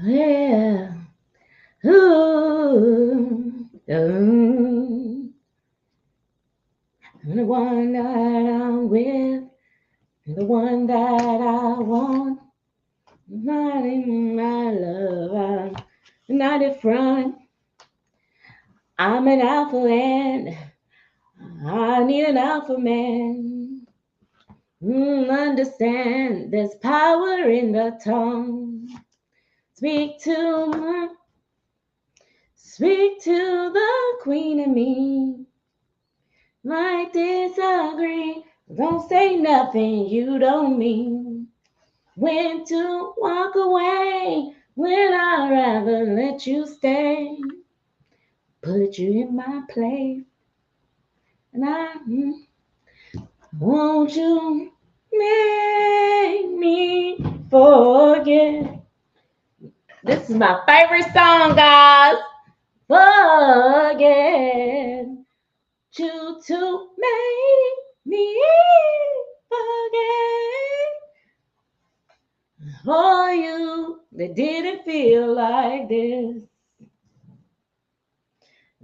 Yeah. Ooh. I'm the one that I'm with, the one that I want. Not in my love, I'm not in front. I'm an alpha and I need an alpha man. Understand there's power in the tongue. Speak to speak to the queen of me. Might disagree. Don't say nothing you don't mean. When to walk away, when I'd rather let you stay. Put you in my place, and won't you make me forget. This is my favorite song, guys. Forget you to make me forget. For you that didn't feel like this.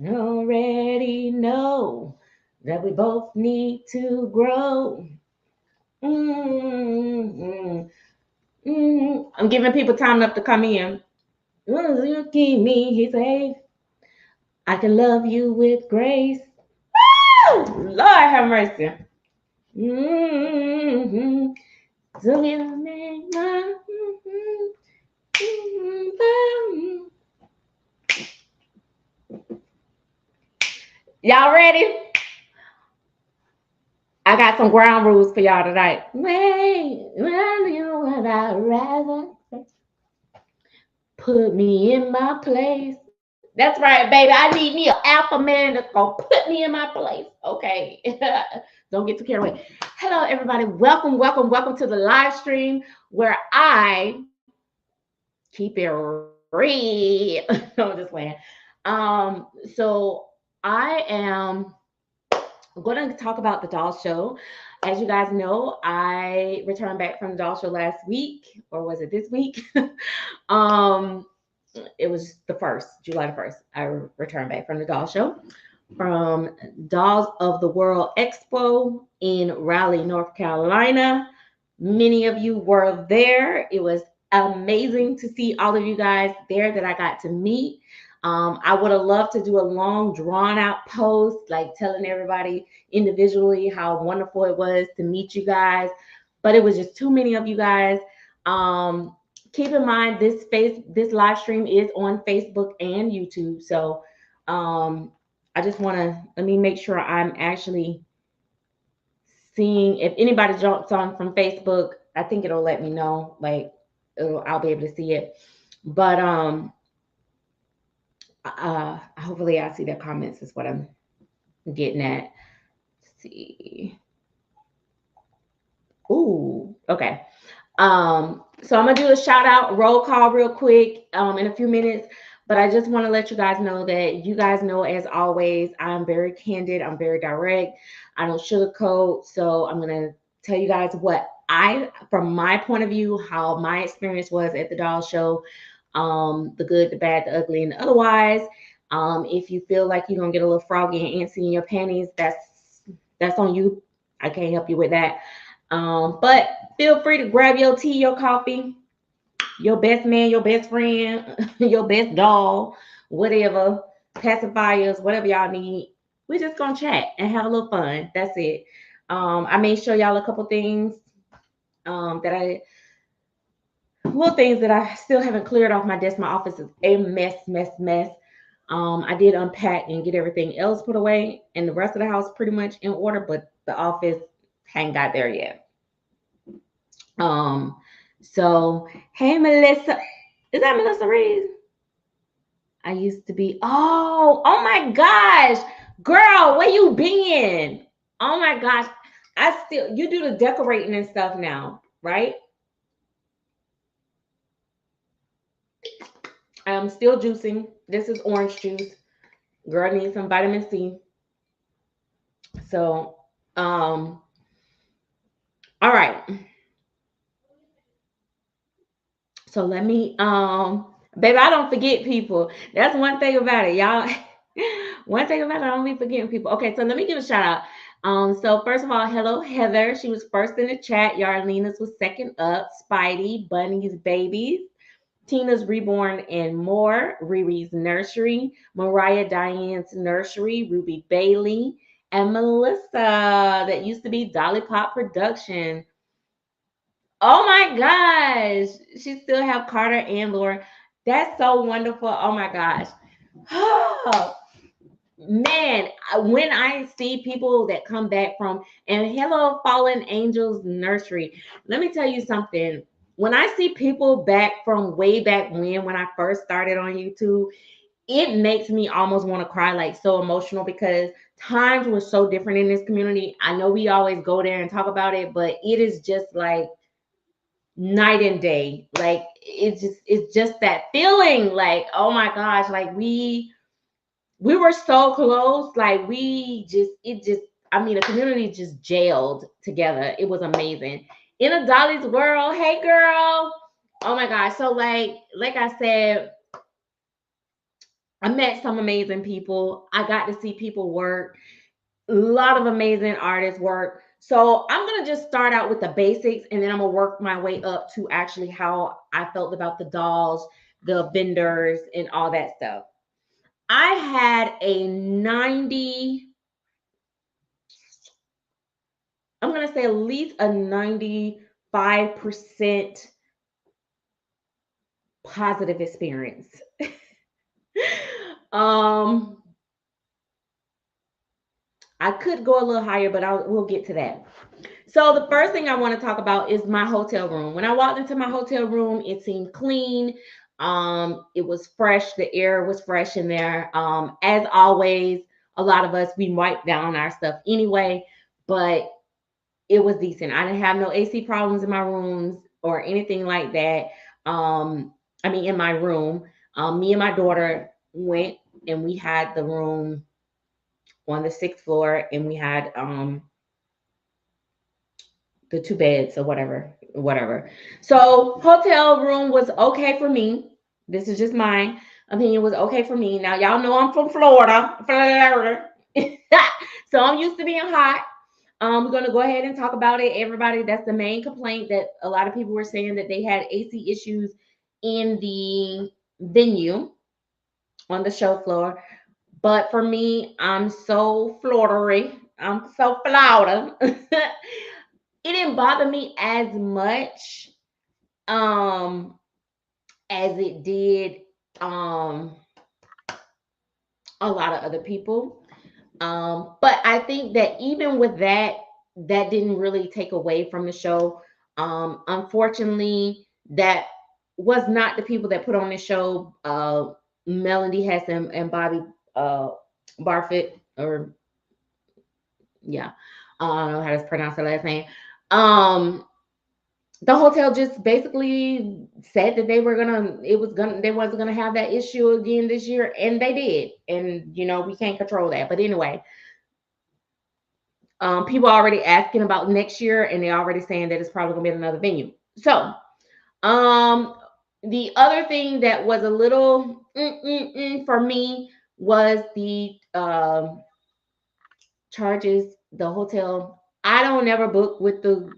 Already know that we both need to grow. Mm-hmm. Mm-hmm. I'm giving people time enough to come in. You keep me safe. I can love you with grace. Woo! Lord have mercy. Mm-hmm. So you make my y'all ready? I got some ground rules for y'all tonight. Wait, when you would I rather put me in my place. That's right, baby. I need me an alpha man that's gonna put me in my place. Okay. Don't get too carried away. Hello, everybody. Welcome, welcome, welcome to the live stream where I keep it real. No, just playing. So I am going to talk about the doll show. As you guys know, I returned back from the doll show last week, or was it this week? um, it was the first, July the 1st. I returned back from the doll show from Dolls of the World Expo in Raleigh, North Carolina. Many of you were there. It was amazing to see all of you guys there that I got to meet. I would have loved to do a long, drawn out post, like telling everybody individually how wonderful it was to meet you guys, but it was just too many of you guys. Keep in mind this live stream is on Facebook and YouTube, so I just want to let me make sure I'm actually seeing if anybody jumps on from Facebook. I think it'll let me know, like I'll be able to see it. But hopefully I see their comments is what I'm getting at. Let's see. Ooh, okay. So I'm gonna do a shout out roll call real quick in a few minutes, but I just want to let you guys know that you guys know, as always, I'm very candid, I'm very direct, I don't sugarcoat. So I'm gonna tell you guys what from my point of view, how my experience was at the doll show, the good, the bad, the ugly, and the otherwise. If you feel like you're gonna get a little froggy and antsy in your panties, that's on you. I can't help you with that. But feel free to grab your tea, your coffee, your best man, your best friend, your best doll, whatever, pacifiers, whatever y'all need. We're just gonna chat and have a little fun. That's it. I may show y'all a couple things little things that I still haven't cleared off my desk. My office is a mess, mess, mess. I did unpack and get everything else put away, and the rest of the house pretty much in order, but the office hadn't got there yet. So hey Melissa, is that Melissa Reed? I used to be, oh my gosh, girl, where you been? Oh my gosh, you do the decorating and stuff now, right? I'm still juicing. This is orange juice. Girl needs some vitamin C. So, all right. So let me Baby, I don't forget people. That's one thing about it, y'all. One thing about it, I don't be forgetting people. Okay, so let me give a shout out. So first of all, hello Heather. She was first in the chat. Yarlena's was second up. Spidey, Bunny's babies, Tina's Reborn and More, Riri's Nursery, Mariah Diane's Nursery, Ruby Bailey, and Melissa that used to be Dolly Pop Production. Oh my gosh. She still have Carter and Laura. That's so wonderful. Oh my gosh. Man, when I see people that come back from, and hello, Fallen Angels Nursery, let me tell you something. When I see people back from way back when I first started on YouTube, it makes me almost want to cry, like so emotional, because times were so different in this community. I know we always go there and talk about it, but it is just like night and day. Like it's just that feeling, like, oh my gosh, like we were so close. Like I mean, the community just jailed together. It was amazing. In a Dolly's world, hey girl. Oh my gosh. So like I said, I met some amazing people. I got to see people work. A lot of amazing artists work. So I'm gonna just start out with the basics, and then I'm gonna work my way up to actually how I felt about the dolls, the vendors, and all that stuff. I had a 90, I'm gonna say at least a 95% positive experience. um, I could go a little higher, but we'll get to that. So the first thing I want to talk about is my hotel room. When I walked into my hotel room, it seemed clean. It was fresh. The air was fresh in there. As always, a lot of us, we wipe down our stuff anyway, but it was decent. I didn't have no AC problems in my rooms or anything like that. I mean, in my room, me and my daughter went and we had the room on the sixth floor, and we had the two beds or whatever. So hotel room was okay for me. This is just my opinion. Was okay for me. Now y'all know I'm from Florida. So I'm used to being hot. We're gonna go ahead and talk about it. Everybody, that's the main complaint that a lot of people were saying, that they had AC issues in the venue on the show floor. But for me, I'm so Florida. I'm so Florida. It didn't bother me as much um as it did um a lot of other people. But I think that even with that, that didn't really take away from the show. Unfortunately, that was not the people that put on the show. Melody Hess and Bobby Barfit, or yeah, I don't know how to pronounce her last name. Um, the hotel just basically said that they wasn't gonna have that issue again this year, and they did. And we can't control that. But anyway, people are already asking about next year, and they're already saying that it's probably gonna be another venue. So, um, the other thing that was a little for me was the charges. The hotel. I don't ever book with the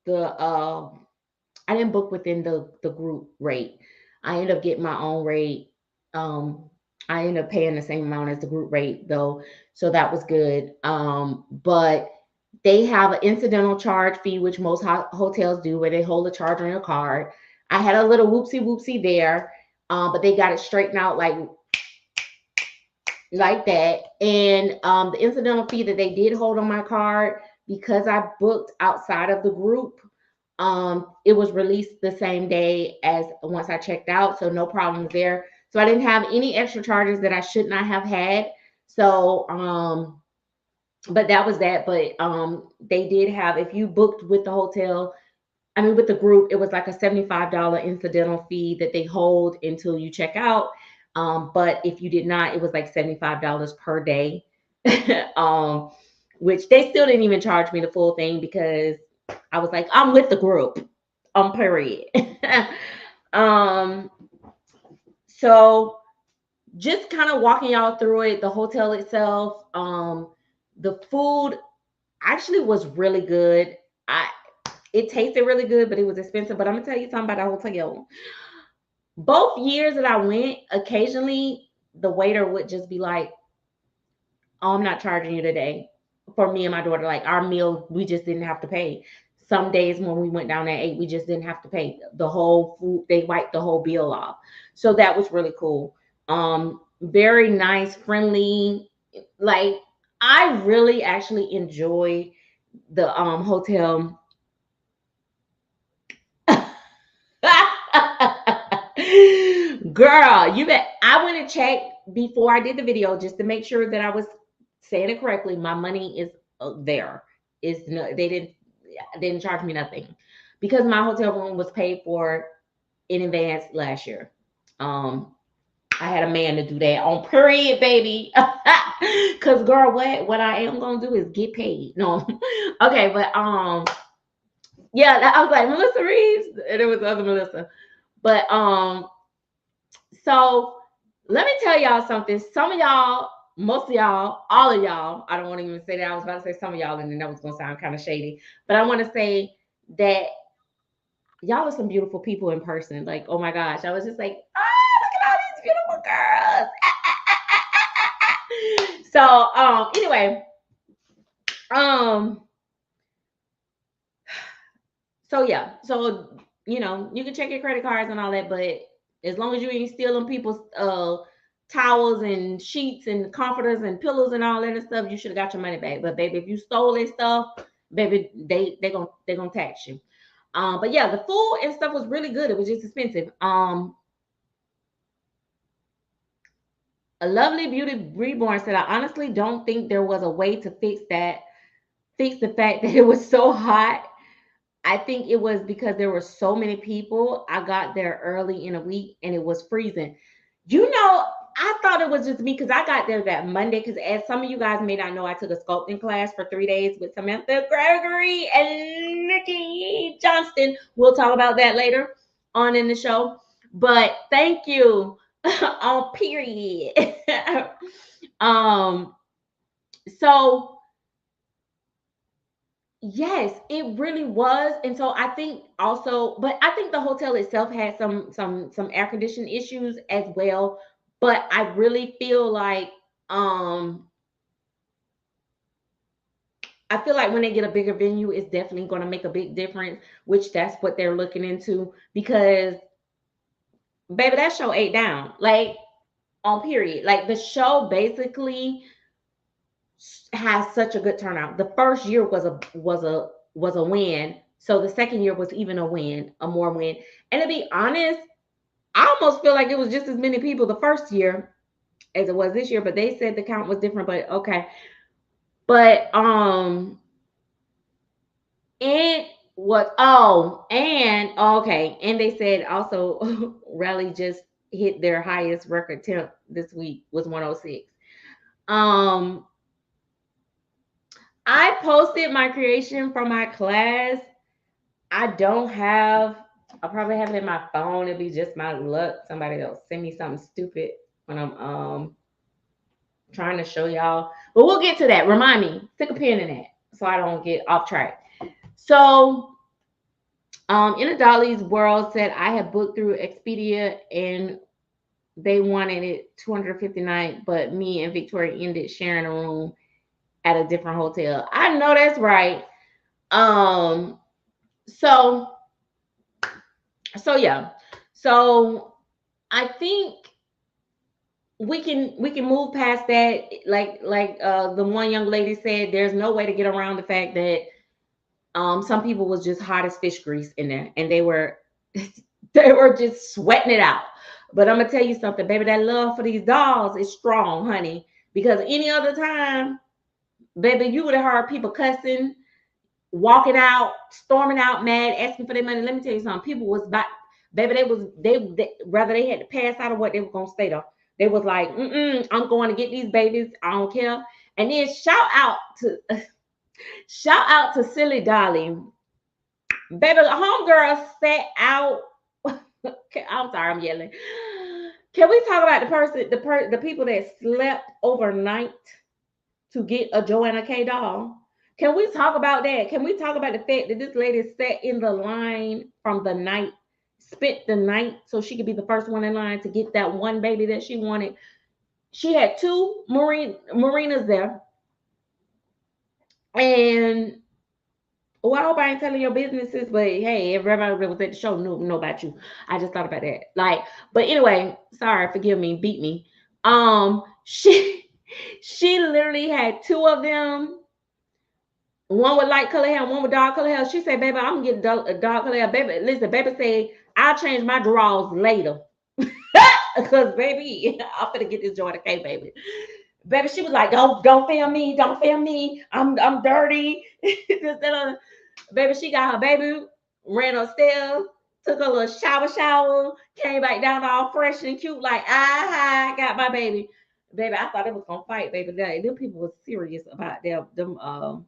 I didn't book within the group rate. I ended up getting my own rate. I ended up paying the same amount as the group rate though, so that was good. But they have an incidental charge fee, which most hotels do, where they hold a charge on your card. I had a little whoopsie whoopsie there, but they got it straightened out like that. And the incidental fee that they did hold on my card, because I booked outside of the group, it was released the same day as once I checked out, so no problems there. So I didn't have any extra charges that I should not have had. So but that was that. But they did have, if you booked with the hotel, I mean with the group, it was like a $75 incidental fee that they hold until you check out. But if you did not, it was like $75 per day. um which they still didn't even charge me the full thing, because I was like, I'm with the group. Period. um So just kind of walking y'all through it, the hotel itself, the food actually was really good. It tasted really good, but it was expensive. But I'm gonna tell you something about the hotel. Both years that I went, occasionally the waiter would just be like, "Oh, I'm not charging you today." For me and my daughter, like our meal, we just didn't have to pay. Some days when we went down at 8, we just didn't have to pay the whole food. They wiped the whole bill off, so that was really cool. Very nice, friendly. Like I really actually enjoy the hotel. Girl, you bet. I went and checked before I did the video just to make sure that I was saying it correctly. My money is there. Is no, they didn't charge me nothing because my hotel room was paid for in advance last year. I had a man to do that on period, baby. Cause girl, what I am gonna do is get paid. No, okay, but yeah, I was like Melissa Reeves, and it was the other Melissa. But so let me tell y'all something. Some of y'all, most of y'all, all of y'all, I don't want to even say that. I was about to say some of y'all, and then that was gonna sound kind of shady. But I want to say that y'all are some beautiful people in person. Like, oh my gosh, I was just like, oh, look at all these beautiful girls. So anyway, um, so yeah, so you can check your credit cards and all that, but as long as you ain't stealing people's towels and sheets and comforters and pillows and all that and stuff, you should have got your money back. But baby, if you stole their stuff, baby, they gonna tax you. But yeah, the food and stuff was really good. It was just expensive. A lovely beauty reborn said, I honestly don't think there was a way to fix the fact that it was so hot. I think it was because there were so many people. I got there early in a week and it was freezing. I thought it was just me because I got there that Monday. Because as some of you guys may not know, I took a sculpting class for 3 days with Samantha Gregory and Nikki Johnston. We'll talk about that later on in the show. But thank you on period. So yes, it really was. And so I think also, but I think the hotel itself had some air conditioning issues as well. But I really feel like I feel like when they get a bigger venue, it's definitely going to make a big difference, which that's what they're looking into because baby, that show ate down. Like on period. Like the show basically has such a good turnout. The first year was a win. So the second year was even a more win. And to be honest, I almost feel like it was just as many people the first year as it was this year, but they said the count was different, but okay. But it was okay. And they said also Rally just hit their highest record temp this week was 106. I posted my creation from my class. I'll probably have it in my phone. It'll be just my luck. Somebody else send me something stupid when I'm trying to show y'all. But we'll get to that. Remind me, stick a pin in that so I don't get off track. So in a Dolly's world said I have booked through Expedia and they wanted it 259, but me and Victoria ended sharing a room at a different hotel. I know that's right. So yeah. So I think we can move past that. Like the one young lady said, there's no way to get around the fact that some people was just hot as fish grease in there, and they were they were just sweating it out. But I'm gonna tell you something, baby, that love for these dolls is strong, honey. Because any other time, baby, you would have heard people cussing, walking out, storming out, mad, asking for their money. Let me tell you something. People was about, baby, they whether they had to pass out or what, they were gonna stay there. They was like, I'm going to get these babies. I don't care. And then shout out to Silly Dolly. Baby, the homegirl sat out. Okay, I'm sorry, I'm yelling. Can we talk about the people that slept overnight to get a Joanna K doll? Can we talk about that? Can we talk about the fact that this lady sat in the line from the night, spent the night so she could be the first one in line to get that one baby that she wanted? She had two marinas there. And well, I hope I ain't telling your businesses, but hey, everybody that was at the show know about you. I just thought about that. Like, but anyway, sorry, forgive me, beat me. She she literally had two of them, one with light color hair, one with dark color hair. She said, "Baby, I'm gonna get a dark color hair." Baby, listen, baby said, "I'll change my drawers later." Because baby, I'm gonna get this Jordan K, baby. Baby, she was like, don't film me, don't film me. I'm dirty. Baby, she got her baby, ran upstairs, took a little shower, came back down all fresh and cute, like, got my baby. Baby, I thought it was gonna fight, baby. Them people was serious about them about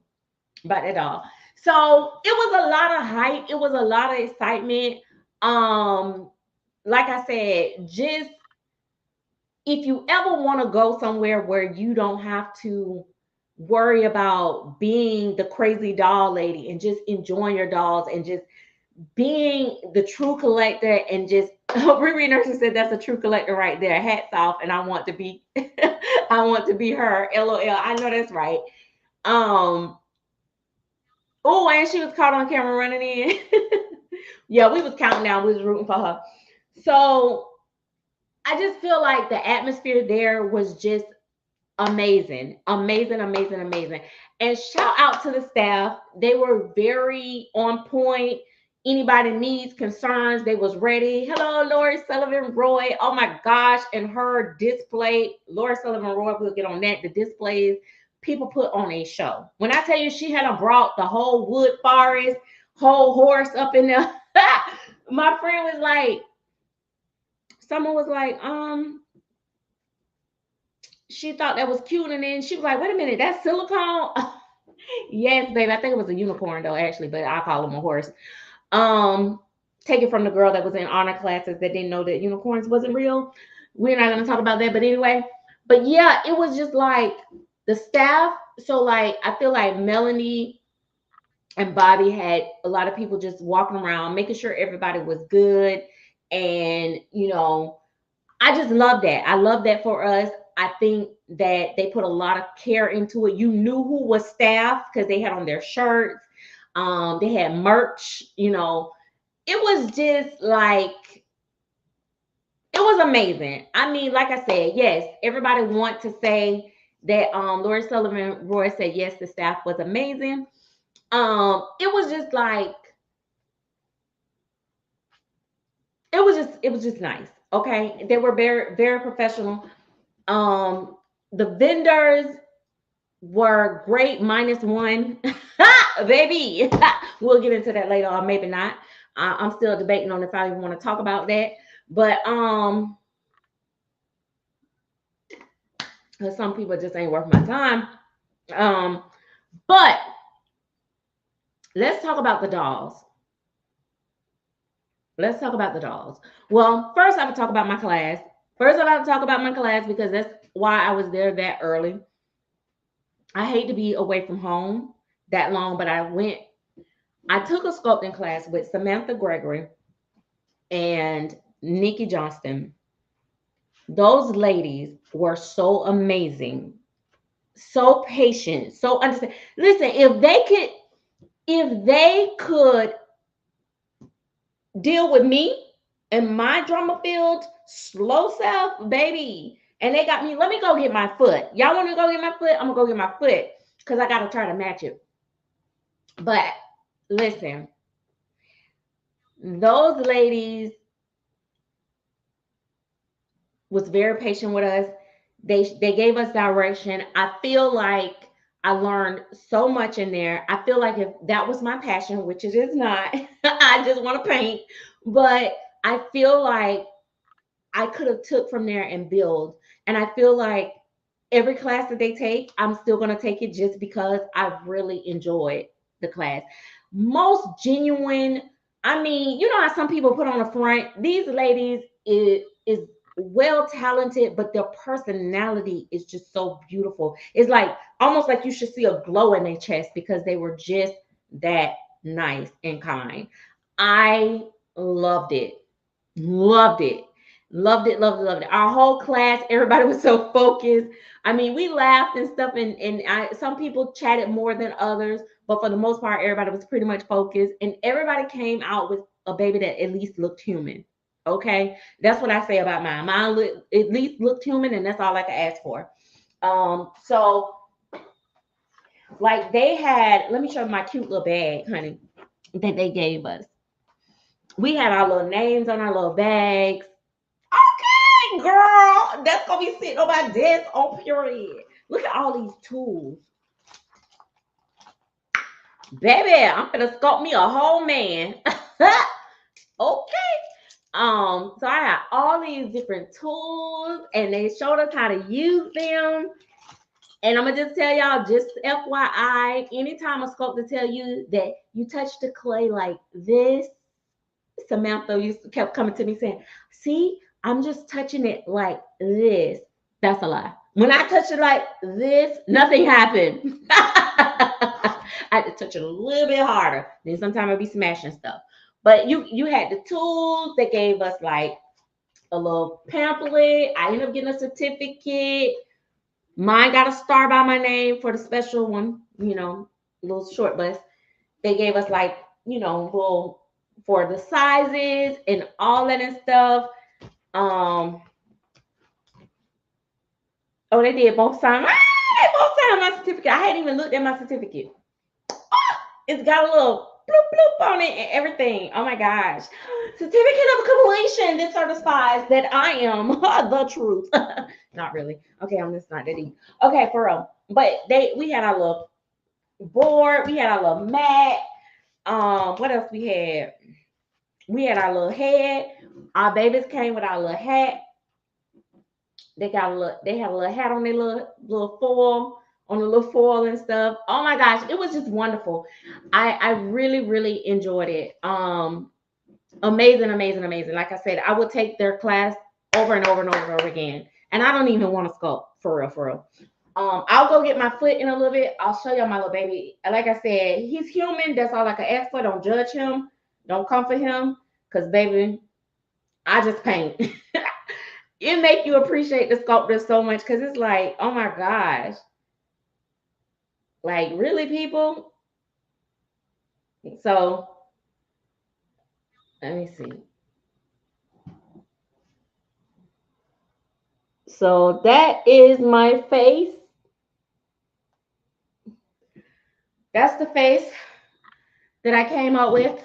that dog. So it was a lot of hype, it was a lot of excitement. Like I said, just if you ever want to go somewhere where you don't have to worry about being the crazy doll lady and just enjoying your dolls and just being the true collector and just Riri Nurse said that's a true collector right there. Hats off, and I want to be I want to be her. LOL. I know that's right. Um oh, and she was caught on camera running in. Yeah, we was counting down, we was rooting for her. So I just feel like the atmosphere there was just amazing, amazing, amazing, amazing. And shout out to the staff. They were very on point. Anybody needs concerns, they was ready. Hello, Lori Sullivan Roy. Oh my gosh, and her display, Lori Sullivan Roy, we'll get on that. The displays, people put on a show. When I tell you she had brought the whole wood forest, whole horse up in there. My friend was like, someone was like, she thought that was cute, and then she was like, wait a minute, that's silicone. Yes, baby. I think it was a unicorn though, actually, but I call him a horse. Um, Take it from the girl that was in honor classes that didn't know that unicorns wasn't real. We're not gonna talk about that, but anyway. But yeah, it was just like the staff. So like I feel like Melanie and Bobby had a lot of people just walking around, making sure everybody was good. And I just love that. I love that for us. I think that they put a lot of care into it. You knew who was staff because they had on their shirts. They had merch. It was just like it was amazing. I mean, like I said, yes, everybody want to say that Lori Sullivan Roy said yes, the staff was amazing. It was just like it was just nice. Okay. They were very, very professional. The vendors were great, -1. Baby. We'll get into that later on, maybe not. I'm still debating on if I even want to talk about that. But some people just ain't worth my time. But let's talk about the dolls. Let's talk about the dolls. Well, first I would talk about my class. First I would talk about my class because that's why I was there that early. I hate to be away from home that long, but I took a sculpting class with Samantha Gregory and Nikki Johnston. Those ladies were so amazing, so patient, so understand. Listen, if they could deal with me and my drama filled slow self, baby, and they got me, let me go get my foot. Y'all want to go get my foot? I'm gonna go get my foot because I gotta try to match it. But listen, those ladies was very patient with us. They gave us direction. I feel like I learned so much in there. I feel like if that was my passion, which it is not, I just want to paint. But I feel like I could have took from there and build. And I feel like every class that they take, I'm still going to take it just because I really enjoyed the class. Most genuine. I mean, you know how some people put on the front. These ladies is well talented, but their personality is just so beautiful. It's like almost like you should see a glow in their chest because they were just that nice and kind. I loved it. Loved it. Loved it, loved it, loved it. Our whole class, everybody was so focused. I mean, we laughed and stuff, and some people chatted more than others, but for the most part, everybody was pretty much focused, and everybody came out with a baby that at least looked human. Okay, that's what I say about mine. Mine at least looked human, and that's all I could ask for. So like they had, let me show you my cute little bag, honey, that they gave us. We had our little names on our little bags. Okay, girl, that's gonna be sitting on my desk on period. Look at all these tools. Baby, I'm gonna sculpt me a whole man. Okay. So I got all these different tools and they showed us how to use them. And I'm gonna just tell y'all, just FYI, anytime a sculptor tell you that you touch the clay like this, Samantha kept coming to me saying, see, I'm just touching it like this. That's a lie. When I touch it like this, nothing happened. I had to touch it a little bit harder. Then sometimes I'd be smashing stuff. But you had the tools. They gave us like a little pamphlet. I ended up getting a certificate. Mine got a star by my name for the special one, little short bus. They gave us like, little for the sizes and all that and stuff. Oh, they did both sides. They both signed my certificate. I hadn't even looked at my certificate. It's got a little bloop bloop on it and everything. Oh my gosh. Certificate of completion that certifies that I am the truth. Not really. Okay, I'm just not that deep. Okay, for real. But we had our little board, we had our little mat. What else we had? We had our little head. Our babies came with our little hat. They had a little hat on their little foil, on the little foil and stuff. Oh my gosh, it was just wonderful. I really, really enjoyed it. Amazing, amazing, amazing. Like I said, I would take their class over and over and over and over again. And I don't even want to sculpt, for real, for real. I'll go get my foot in a little bit. I'll show y'all my little baby. Like I said, he's human. That's all I can ask for. Don't judge him. Don't comfort him. Because, baby, I just paint. It make you appreciate the sculptor so much because it's like, oh my gosh. Like, really, people? So, let me see. So, that is my face. That's the face that I came up with.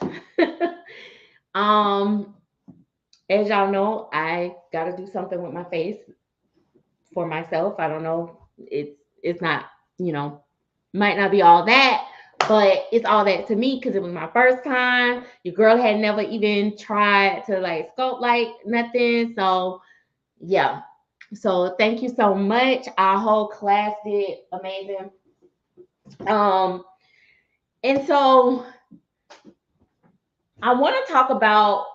As y'all know, I got to do something with my face for myself. I don't know. It's not, might not be all that, but it's all that to me because it was my first time. Your girl had never even tried to like sculpt like nothing. So yeah. So thank you so much. Our whole class did amazing. And so I want to talk about,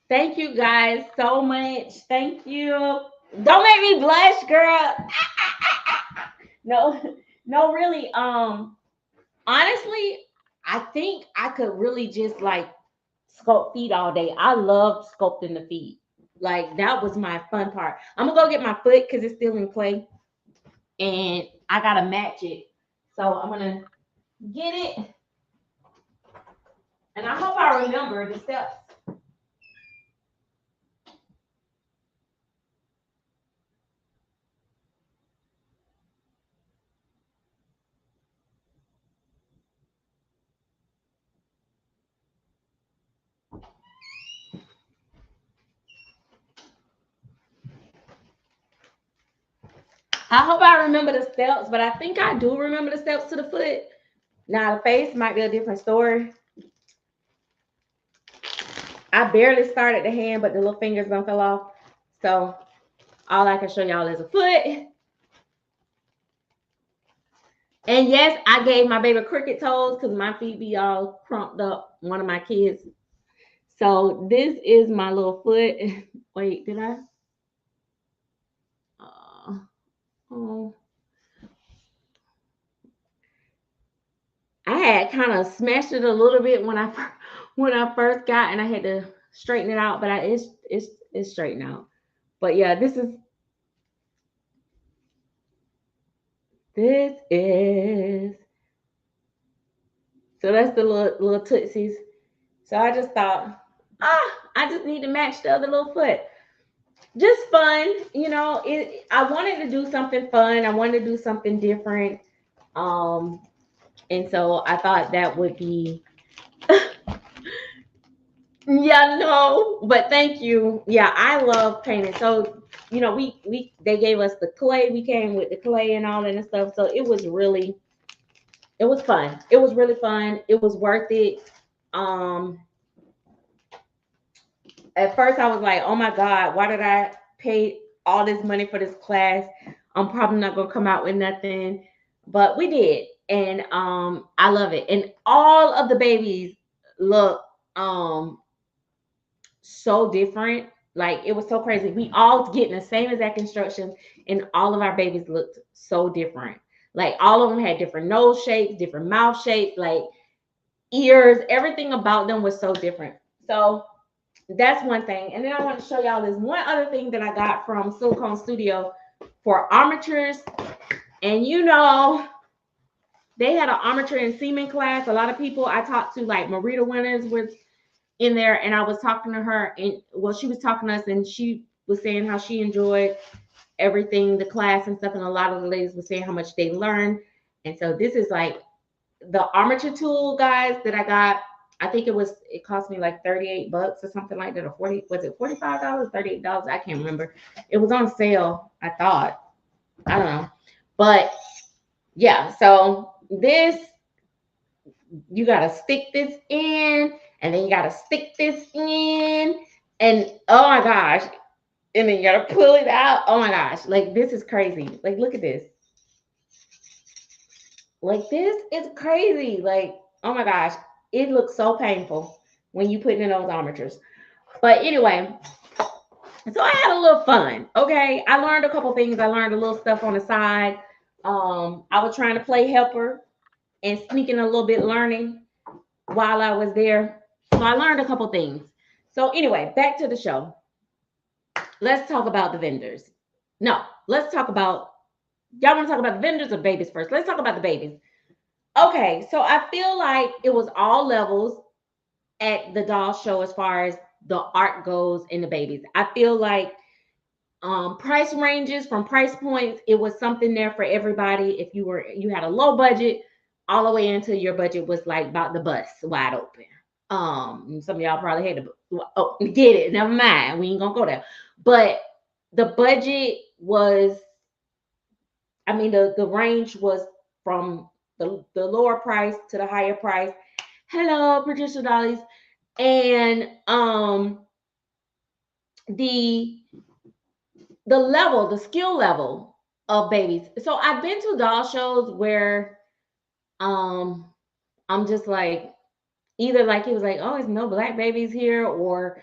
thank you guys so much. Thank you. Don't make me blush, girl. No, really. Honestly, I think I could really just like sculpt feet all day. I loved sculpting the feet. Like that was my fun part. I'm gonna go get my foot because it's still in clay, and I gotta match it. So I'm gonna get it, and I hope I remember the steps. I hope I remember the steps, but I think I do remember the steps to the foot. Now the face might be a different story. I barely started the hand, but the little fingers don't fell off. So all I can show y'all is a foot. And yes, I gave my baby cricket toes because my feet be all crumped up. One of my kids. So this is my little foot. Wait, did I? Oh, I had kind of smashed it a little bit when I first got, and I had to straighten it out, but it's straightened out. But yeah, this is so that's the little tootsies. So I just thought, I just need to match the other little foot. Just fun, I wanted to do something fun. I wanted to do something different. Um, and so I thought that would be, yeah, no, but thank you. Yeah, I love painting. So, we they gave us the clay. We came with the clay and all that and stuff. So it was fun. It was really fun. It was worth it. Um, at first I was like, oh my God, why did I pay all this money for this class? I'm probably not gonna come out with nothing. But we did. And I love it. And all of the babies look so different. Like it was so crazy. We all getting the same exact instructions, and all of our babies looked so different. Like all of them had different nose shapes, different mouth shapes, like ears, everything about them was so different. So that's one thing. And then I want to show y'all this one other thing that I got from Silicone Studio for armatures. And they had an armature and seaming class. A lot of people I talked to, like Marita Winters, was in there, and I was talking to her, and well, she was talking to us, and she was saying how she enjoyed everything, the class and stuff, and a lot of the ladies were saying how much they learned. And so this is like the armature tool, guys, that I got. I think it cost me like $38 or something like that, or 40, was it $45, $38? I can't remember. It was on sale, I thought. I don't know. But yeah, so this, you gotta stick this in, and then you gotta stick this in, and oh my gosh, and then you gotta pull it out. Oh my gosh, like this is crazy. Like look at this. Like this is crazy. Like, oh my gosh, it looks so painful when you put in those armatures. But anyway, so I had a little fun. Okay, I learned a couple things. I learned a little stuff on the side. I was trying to play helper and sneaking a little bit learning while I was there. So I learned a couple things. So anyway, back to the show. Let's talk about the vendors. No, let's talk about, y'all want to talk about the vendors or babies first? Let's talk about the babies. Okay, so I feel like it was all levels at the doll show as far as the art goes in the babies. I feel like price ranges from price points, it was something there for everybody. If you had a low budget, all the way into your budget was like about the bus wide open. Some of y'all probably had to get it. Never mind, we ain't gonna go there. But the budget was, I mean, the range was from the lower price to the higher price. Hello, producer dollies. And the level, the skill level of babies. So I've been to doll shows where I'm just like, either like it was like, oh, there's no black babies here, or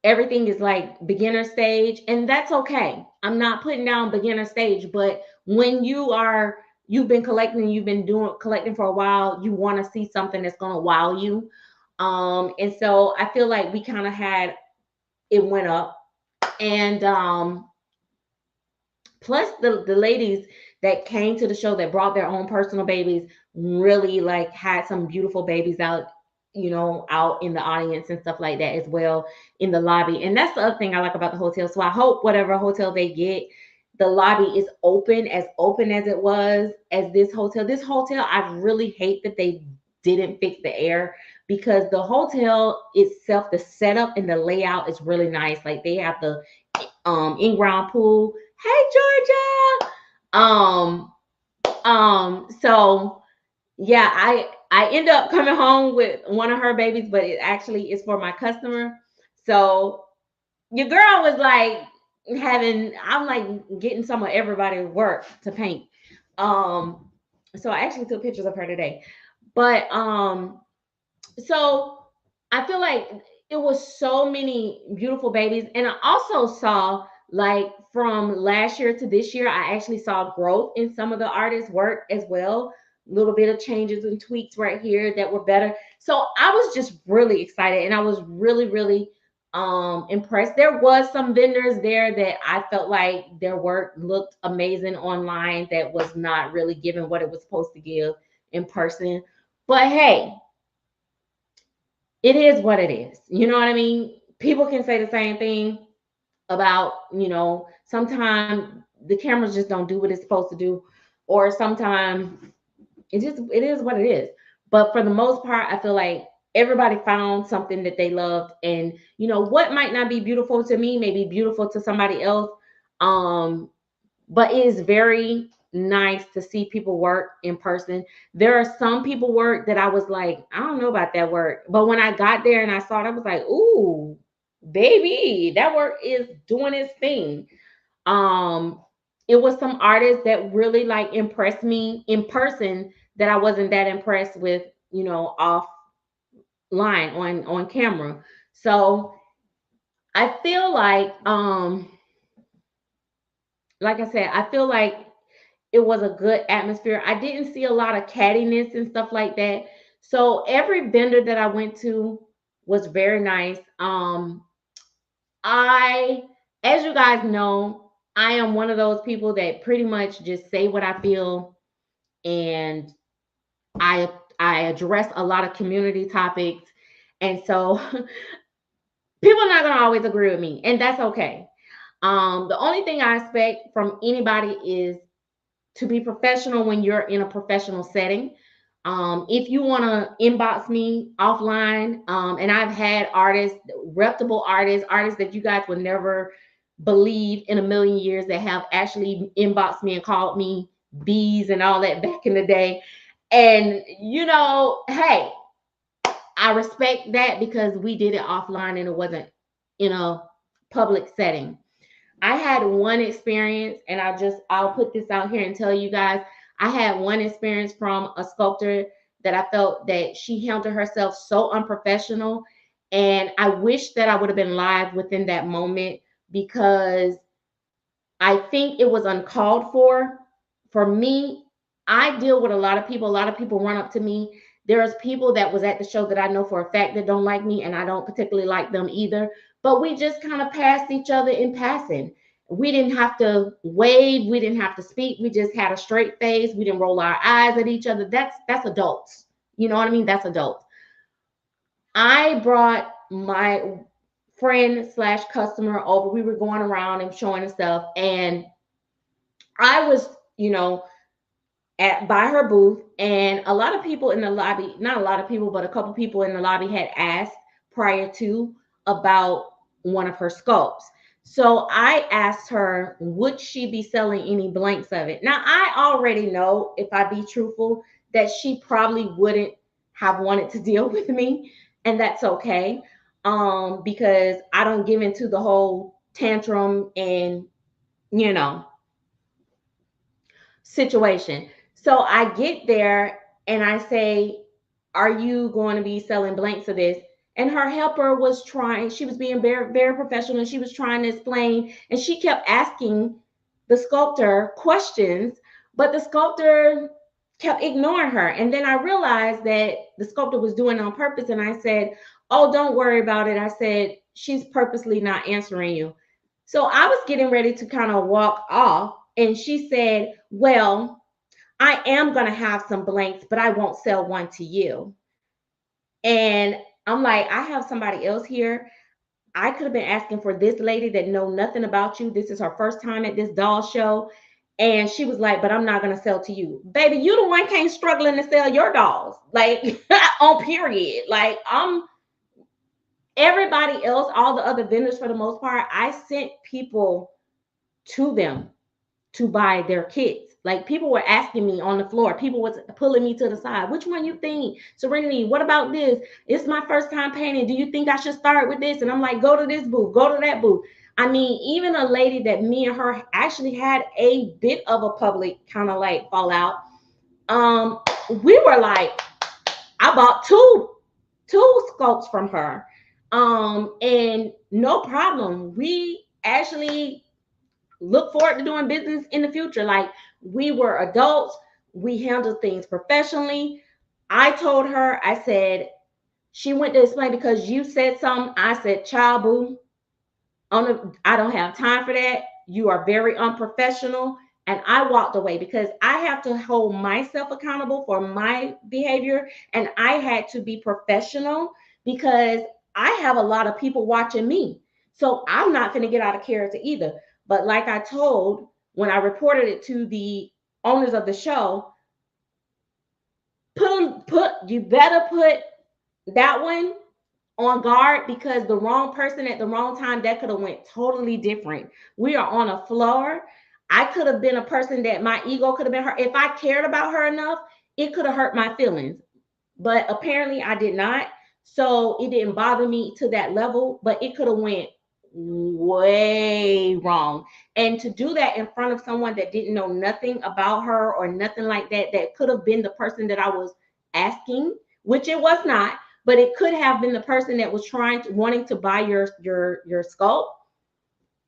everything is like beginner stage, and that's okay. I'm not putting down beginner stage, but when you've been collecting, you've been collecting for a while, you want to see something that's going to wow you. And so I feel like we kind of had, it went up. And plus the ladies that came to the show that brought their own personal babies really like had some beautiful babies out, out in the audience and stuff like that as well in the lobby. And that's the other thing I like about the hotel. So I hope whatever hotel they get, the lobby is open as it was as this hotel. This hotel, I really hate that they didn't fix the air, because the hotel itself, the setup and the layout is really nice. Like they have the in-ground pool. Hey Georgia. So yeah, I end up coming home with one of her babies, but it actually is for my customer. So your girl was like I'm like getting some of everybody's work to paint. So I actually took pictures of her today. But so I feel like it was so many beautiful babies. And I also saw like from last year to this year, I actually saw growth in some of the artists' work as well. A little bit of changes and tweaks right here that were better. So I was just really excited, and I was really impressed. There was some vendors there that I felt like their work looked amazing online that was not really giving what it was supposed to give in person. But hey, it is what it is. You know what I mean? People can say the same thing about, sometimes the cameras just don't do what it's supposed to do, or sometimes it is what it is. But for the most part, I feel like everybody found something that they loved, and what might not be beautiful to me may be beautiful to somebody else. But it is very nice to see people work in person. There are some people work that I was like, I don't know about that work. But when I got there and I saw it, I was like, ooh, baby, that work is doing its thing. Um, it was some artists that really like impressed me in person that I wasn't that impressed with, offline on camera. So I feel like I said, I feel like it was a good atmosphere. I didn't see a lot of cattiness and stuff like that. So every vendor that I went to was very nice. I, as you guys know, I am one of those people that pretty much just say what I feel, and I I address a lot of community topics. And so people are not gonna always agree with me, and that's okay. The only thing I expect from anybody is to be professional when you're in a professional setting. If you want to inbox me offline, and I've had artists, reputable artists that you guys would never believe in a million years that have actually inboxed me and called me bees and all that back in the day. And hey, I respect that because we did it offline and it wasn't in a public setting. I had one experience, and I'll put this out here and tell you guys. I had one experience from a sculptor that I felt that she handled herself so unprofessional. And I wish that I would have been live within that moment, because I think it was uncalled for. For me, I deal with a lot of people. A lot of people run up to me. There's people that was at the show that I know for a fact that don't like me, and I don't particularly like them either. But we just kind of passed each other in passing. We didn't have to wave. We didn't have to speak. We just had a straight face. We didn't roll our eyes at each other. That's adults. You know what I mean? That's adults. I brought my friend slash customer over. We were going around and showing and stuff, and I was, at by her booth, and a lot of people in the lobby, not a lot of people, but a couple people in the lobby had asked prior to about one of her sculpts. So I asked her, would she be selling any blanks of it? Now I already know, if I be truthful, that she probably wouldn't have wanted to deal with me, and that's okay. Because I don't give into the whole tantrum and you know situation. So I get there and I say, are you going to be selling blanks of this? And her helper was trying, she was being very, very professional. She was trying to explain, and she kept asking the sculptor questions, but the sculptor kept ignoring her. And then I realized that the sculptor was doing it on purpose. And I said, oh, don't worry about it. I said, she's purposely not answering you. So I was getting ready to kind of walk off. And she said, well, I am going to have some blanks, but I won't sell one to you. And I'm like, I have somebody else here. I could have been asking for this lady that know nothing about you. This is her first time at this doll show. And she was like, but I'm not going to sell to you. Baby, you the one came struggling to sell your dolls. Like, on period. Like, everybody else, all the other vendors for the most part, I sent people to them to buy their kits. Like, people were asking me on the floor. People was pulling me to the side. Which one you think? Serenity, what about this? It's my first time painting. Do you think I should start with this? And I'm like, go to this booth, go to that booth. I mean, even a lady that me and her actually had a bit of a public kind of like fallout. We were like, I bought two sculpts from her. And no problem. We actually look forward to doing business in the future. Like, we were adults, we handled things professionally. I told her, I said, she went to explain because you said something. I said, child boo, I don't have time for that. You are very unprofessional. And I walked away because I have to hold myself accountable for my behavior. And I had to be professional because I have a lot of people watching me. So I'm not going to get out of character either. But like I told, when I reported it to the owners of the show, you better put that one on guard, because the wrong person at the wrong time, that could have went totally different. We are on a floor. I could have been a person that my ego could have been hurt. If I cared about her enough, it could have hurt my feelings. But apparently I did not. So it didn't bother me to that level, but it could have went way wrong. And to do that in front of someone that didn't know nothing about her or nothing like that, that could have been the person that I was asking, which it was not, but it could have been the person that was wanting to buy your sculpt.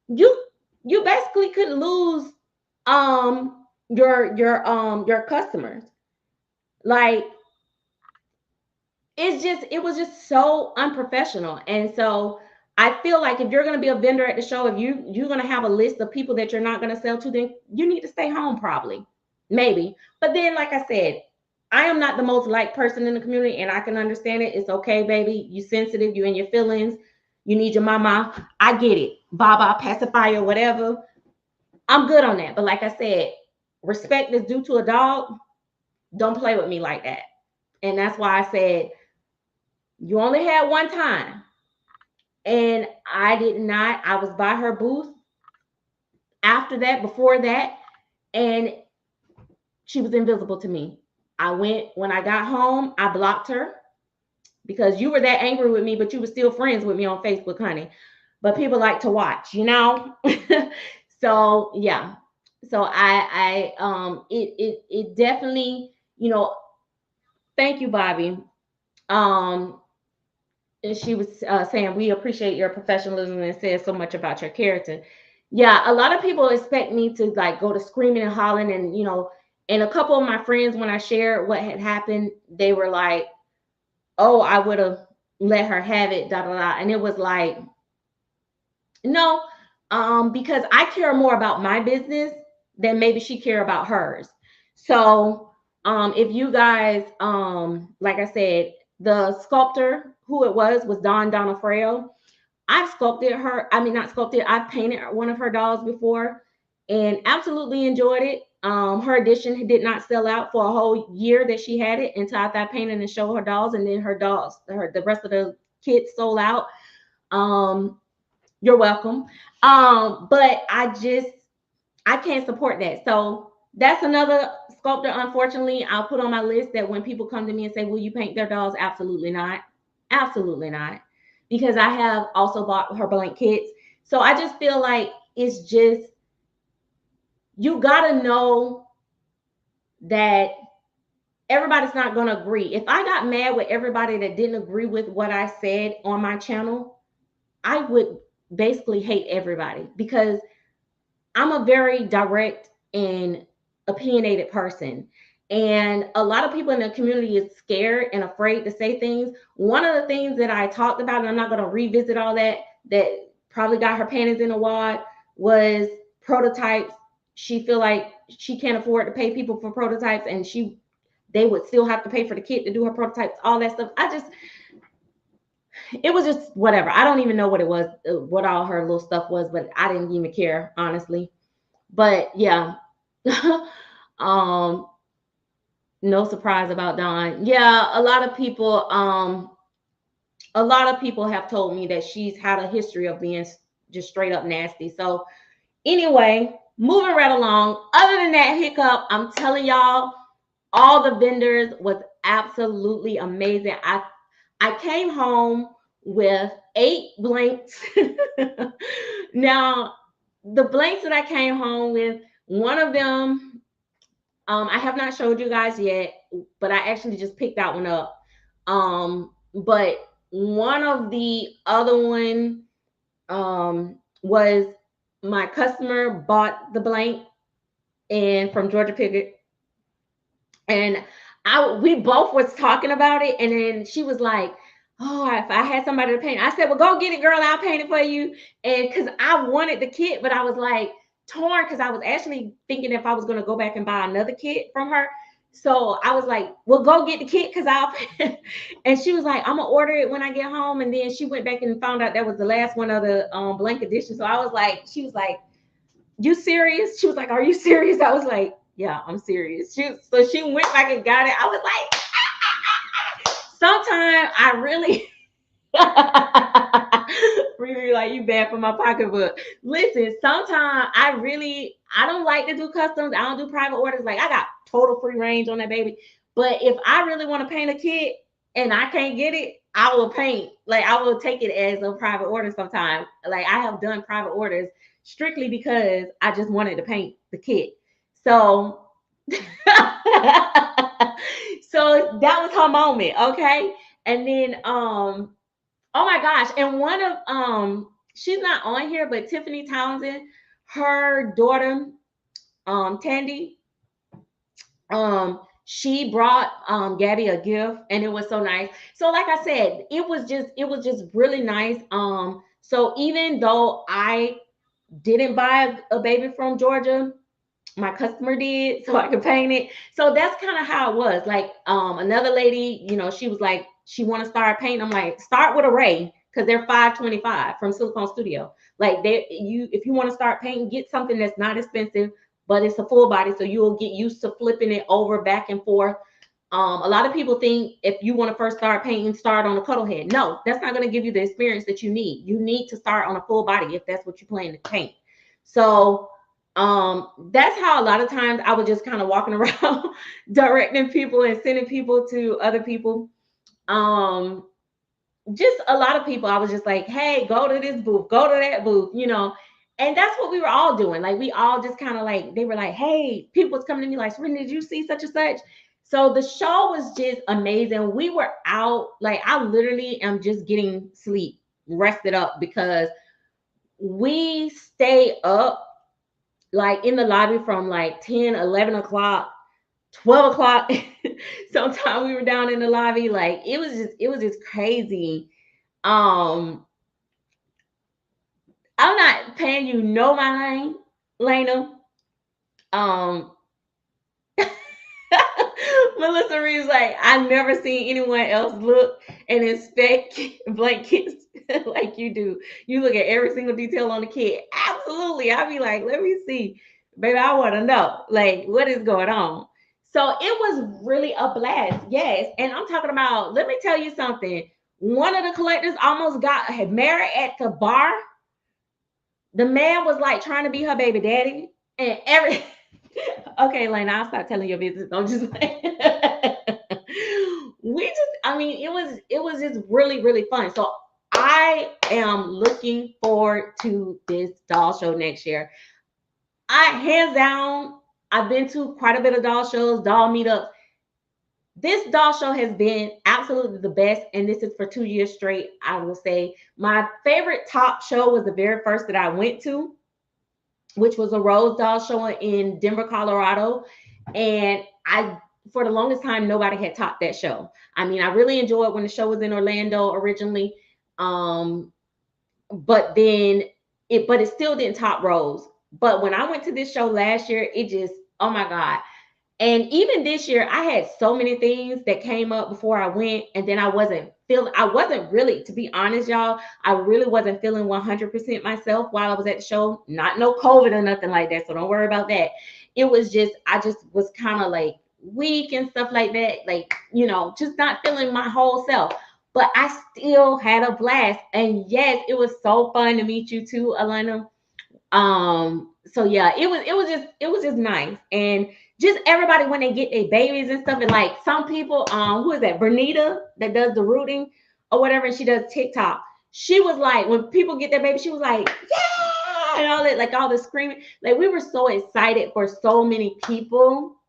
You basically could lose your customers. Like, it was just so unprofessional. And so I feel like if you're going to be a vendor at the show, if you're going to have a list of people that you're not going to sell to, then you need to stay home, probably, maybe. But then, like I said, I am not the most liked person in the community, and I can understand it. It's okay, baby. You sensitive, you in your feelings, you need your mama. I get it. Baba, pacifier, whatever. I'm good on that. But like I said, respect is due to a dog. Don't play with me like that. And that's why I said, you only had one time. And I did not. I was by her booth after that, before that, and she was invisible to me. When I got home, I blocked her because you were that angry with me, but you were still friends with me on Facebook, honey. But people like to watch, you know? So yeah. So it definitely, thank you, Bobby. She was saying, we appreciate your professionalism and says so much about your character. Yeah, a lot of people expect me to like go to screaming and hollering, and and a couple of my friends, when I shared what had happened, they were like, oh, I would have let her have it, da da da. And it was like, no, because I care more about my business than maybe she care about hers. So if you guys, like I said, the sculptor, who it was Don Donafrail. I've sculpted her. I mean, not sculpted. I've painted one of her dolls before and absolutely enjoyed it. Her edition did not sell out for a whole year that she had it until I painted and showed her dolls, and then the rest of the kits sold out. You're welcome. But I can't support that. So that's another sculptor, unfortunately, I'll put on my list, that when people come to me and say, will you paint their dolls? Absolutely not. Absolutely not. Because I have also bought her blank kits. So I just feel like it's just, you got to know that everybody's not going to agree. If I got mad with everybody that didn't agree with what I said on my channel, I would basically hate everybody, because I'm a very direct and opinionated person. And a lot of people in the community is scared and afraid to say things. One of the things that I talked about, and I'm not going to revisit all that probably got her panties in a wad, was prototypes. She feel like she can't afford to pay people for prototypes, and they would still have to pay for the kit to do her prototypes, all that stuff. It was just whatever. I don't even know what it was, what all her little stuff was, but I didn't even care, honestly. But yeah. No surprise about Dawn. Yeah, a lot of people have told me that she's had a history of being just straight up nasty. So anyway, moving right along. Other than that hiccup, I'm telling y'all, all the vendors was absolutely amazing. I came home with 8 blanks. Now, the blanks that I came home with, one of them, I have not showed you guys yet, but I actually just picked that one up. But one of the other one was my customer bought the blank and from Georgia Pickett, and we both was talking about it, and then she was like, "Oh, if I had somebody to paint," I said, "Well, go get it, girl. I'll paint it for you." And because I wanted the kit, but I was like torn because I was actually thinking if I was going to go back and buy another kit from her. So I was like, "Well, go get the kit because I'll." And she was like, "I'm gonna order it when I get home." And then she went back and found out that was the last one of the blank edition. So I was like, she was like, "You serious?" She was like, "Are you serious?" I was like, "Yeah, I'm serious." So she went back and got it. I was like, sometimes I really really like, you bad for my pocketbook. Listen, sometimes I don't like to do customs. I don't do private orders. Like, I got total free range on that baby. But if I really want to paint a kit and I can't get it, I will paint. Like, I will take it as a private order sometimes. Like, I have done private orders strictly because I just wanted to paint the kit. So so that was her moment, okay? And then oh my gosh, and one of she's not on here, but Tiffany Townsend, her daughter, Tandy, she brought Gabby a gift, and it was so nice. So like I said, it was just really nice. So even though I didn't buy a baby from Georgia, my customer did, so I could paint it. So that's kind of how it was. Like another lady, she was like, she want to start painting. I'm like, start with a Ray, because they're $525 from Silicone Studio. Like, if you want to start painting, get something that's not expensive, but it's a full body, so you'll get used to flipping it over back and forth. A lot of people think if you want to first start painting, start on a cuddle head. No, that's not going to give you the experience that you need. You need to start on a full body if that's what you plan to paint. So that's how a lot of times I was just kind of walking around directing people and sending people to other people. um just a lot of people, I was just like, hey, go to this booth, go to that booth. And that's what we were all doing. Like, we all just kind of like, they were like, hey, people was coming to me like, Serena, did you see such and such? So the show was just amazing. We were out, like, I literally am just getting sleep, rested up, because we stay up like in the lobby from like 10, 11 o'clock, 12 o'clock. Sometimes we were down in the lobby. Like, it was just crazy. Um, I'm not paying you no mind, Lena. Um, Melissa Reeves, like, I never seen anyone else look and inspect blankets like you do. You look at every single detail on the kit. Absolutely. I'll be like, let me see. Baby, I want to know, like, what is going on. So it was really a blast. Yes. And I'm talking about, let me tell you something. One of the collectors almost had married at the bar. The man was like trying to be her baby daddy. And okay, Lane, I'll stop telling your business. I'm just like, I mean, it was just really, really fun. So I am looking forward to this doll show next year. Hands down, I've been to quite a bit of doll shows, doll meetups. This doll show has been absolutely the best, and this is for 2 years straight. I will say my favorite top show was the very first that I went to, which was a Rose Doll show in Denver, Colorado. And for the longest time, nobody had topped that show. I mean, I really enjoyed when the show was in Orlando originally. But it still didn't top Rose. But when I went to this show last year, it just, oh my God. And even this year, I had so many things that came up before I went, and then I wasn't really, to be honest, y'all, I really wasn't feeling 100% myself while I was at the show. Not no COVID or nothing like that, so don't worry about that. It was just, I just was kind of like weak and stuff like that, like, just not feeling my whole self. But I still had a blast, and yes, it was so fun to meet you too, Alana. So yeah, it was just nice. And just everybody when they get their babies and stuff, and like some people, who is that, Bernita, that does the rooting or whatever, and she does TikTok. She was like, when people get their baby, she was like, yeah, and all that, like all the screaming. Like, we were so excited for so many people.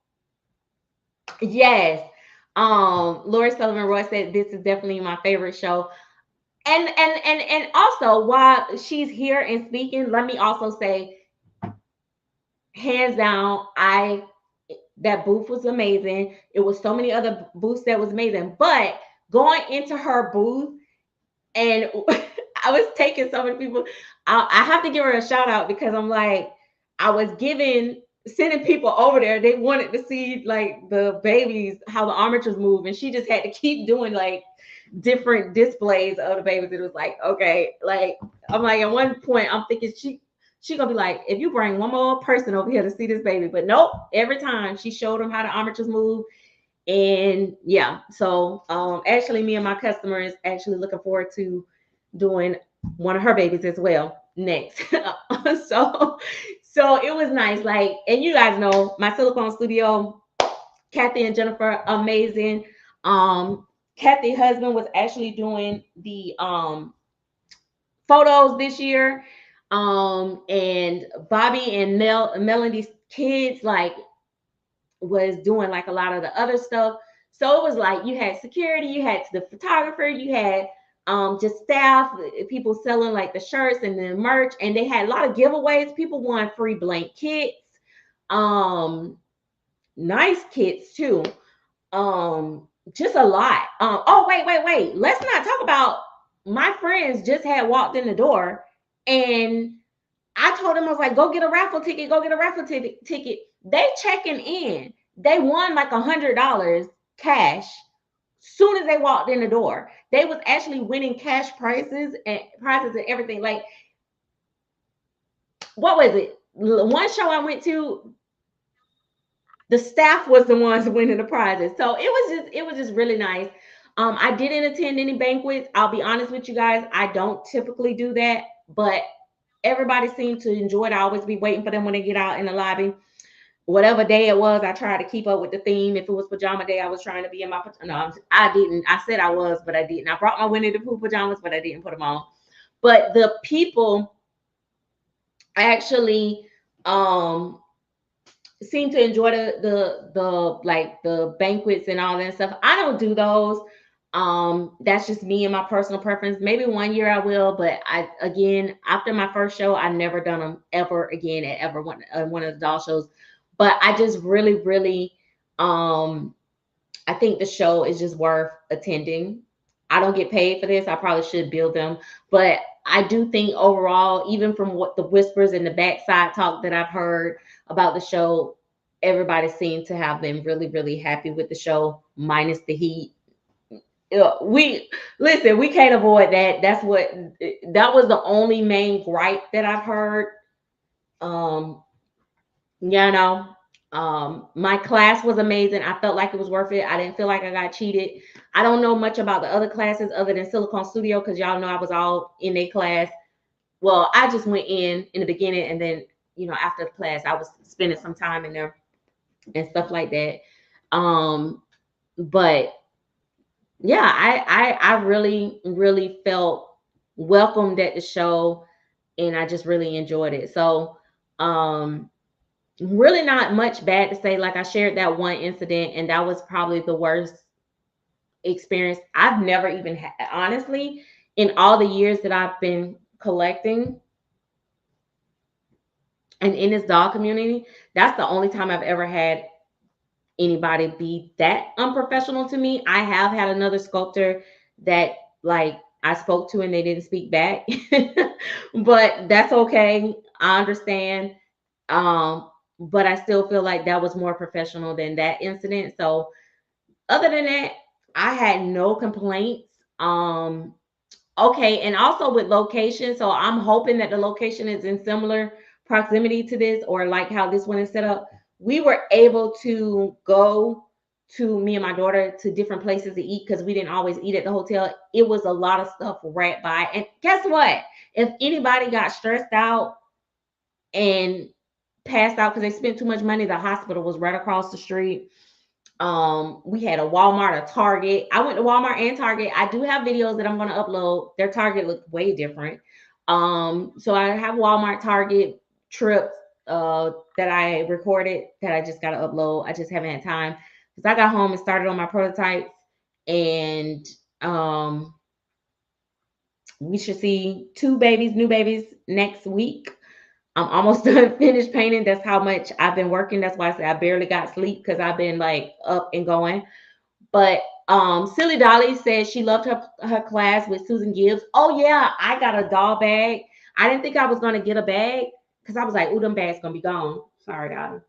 Yes. Lori Sullivan Roy said this is definitely my favorite show. And also, while she's here and speaking, let me also say, hands down, that booth was amazing. It was so many other booths that was amazing. But going into her booth, and I was taking so many people. I have to give her a shout out because I'm like, I was sending people over there. They wanted to see like the babies, how the armatures move, and she just had to keep doing like different displays of the babies. It was like, okay, like I'm like, at one point I'm thinking she gonna be like, if you bring one more person over here to see this baby, but nope. Every time she showed them how the armatures move, and yeah. So actually, me and my customer is actually looking forward to doing one of her babies as well next. so so it was nice. Like, and you guys know my silicone studio, Kathy and Jennifer, amazing. Kathy's husband was actually doing the photos this year. And Bobby and Melody's kids like was doing like a lot of the other stuff. So it was like you had security, you had the photographer, you had just staff, people selling like the shirts and the merch, and they had a lot of giveaways. People won free blank kits, um, nice kits too. Just a lot. Oh, wait. Let's not talk about my friends just had walked in the door, and I told them, I was like, go get a raffle ticket, go get a raffle ticket. They checking in. They won like $100 cash soon as they walked in the door. They was actually winning cash prizes and everything. Like, what was it? One show I went to, the staff was the ones winning the prizes. So it was just really nice. I didn't attend any banquets. I'll be honest with you guys. I don't typically do that, but everybody seemed to enjoy it. I always be waiting for them when they get out in the lobby. Whatever day it was, I tried to keep up with the theme. If it was pajama day, I was trying to be in my no, I didn't. I said I was, but I didn't. I brought my Winnie the Pooh pajamas, but I didn't put them on. But the people actually seem to enjoy the like the banquets and all that stuff. I don't do those. That's just me and my personal preference. Maybe one year I will, but I again after my first show, I never done them ever again at ever one of the doll shows. But I just really I think the show is just worth attending. I don't get paid for this. I probably should build them, but I do think overall, even from what the whispers and the backside talk that I've heard about the show, everybody seemed to have been really happy with the show, minus the heat. We listen, we can't avoid that. That was the only main gripe that I've heard. Um, you know, my class was amazing. I felt like it was worth it. I didn't feel like I got cheated. I don't know much about the other classes other than Silicone Studio because y'all know I was all in a class. Well, I just went in the beginning, and then after the class, I was spending some time in there and stuff like that. But yeah, I really felt welcomed at the show, and I just really enjoyed it. So really not much bad to say. Like I shared that one incident, and that was probably the worst experience I've never even had. Honestly, in all the years that I've been collecting and in this doll community, that's the only time I've ever had anybody be that unprofessional to me. I have had another sculptor that like I spoke to and they didn't speak back, but that's okay. I understand. But I still feel like that was more professional than that incident. So other than that, I had no complaints. Okay, and also with location, so I'm hoping that the location is in similar proximity to this, or like how this one is set up. We were able to go to me and my daughter to different places to eat because we didn't always eat at the hotel. It was a lot of stuff right by. And guess what? If anybody got stressed out and passed out because they spent too much money, the hospital was right across the street. We had a Walmart, a Target. I went to Walmart and Target. I do have videos that I'm going to upload. Their Target looked way different. So I have Walmart, Target trips that I recorded that I just got to upload. I just haven't had time because I got home and started on my prototypes, and We should see two babies, new babies next week. I'm almost done finished painting. That's how much I've been working. That's why I say I barely got sleep because I've been like up and going. But Silly Dolly said she loved her class with Susan Gibbs. Oh yeah, I got a doll bag. I didn't think I was gonna get a bag because I was like, "Ooh, them bags gonna be gone." Sorry, Dolly.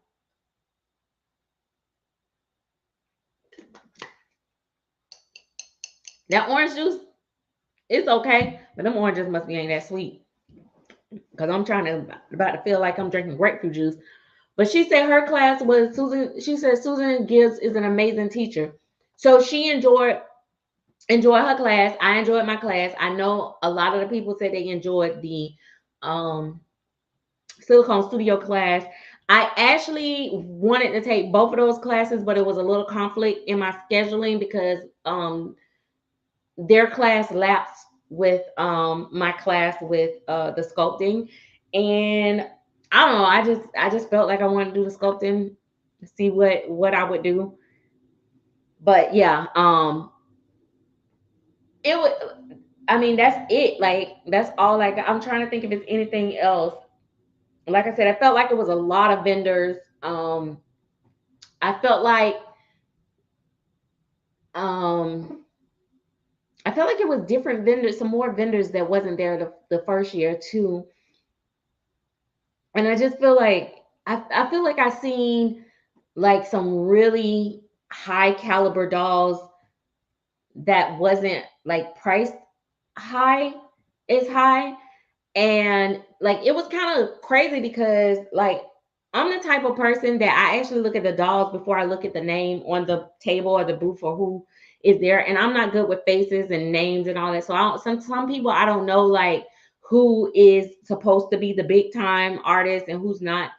That orange juice, it's okay, but them oranges must be ain't that sweet because I'm trying to about to feel like I'm drinking grapefruit juice. But she said her class was Susan. She said Susan Gibbs is an amazing teacher, so she enjoy her class. I enjoyed my class. I know a lot of the people said they enjoyed the um, silicone studio class. I actually wanted to take both of those classes, but it was a little conflict in my scheduling because their class lapsed with my class with the sculpting, and I don't know. I just felt like I wanted to do the sculpting, see what I would do. But yeah, it would. I mean, that's it. Like that's all. Like I'm trying to think if it's anything else. Like I said, I felt like it was a lot of vendors. I felt like um, I felt like it was different vendors, some more vendors that wasn't there the first year too. And I just feel like I feel like I seen like some really high caliber dolls that wasn't like priced high is high. And like it was kind of crazy because like I'm the type of person that I actually look at the dolls before I look at the name on the table or the booth or who is there. And I'm not good with faces and names and all that. So I don't, some people I don't know like who is supposed to be the big time artist and who's not.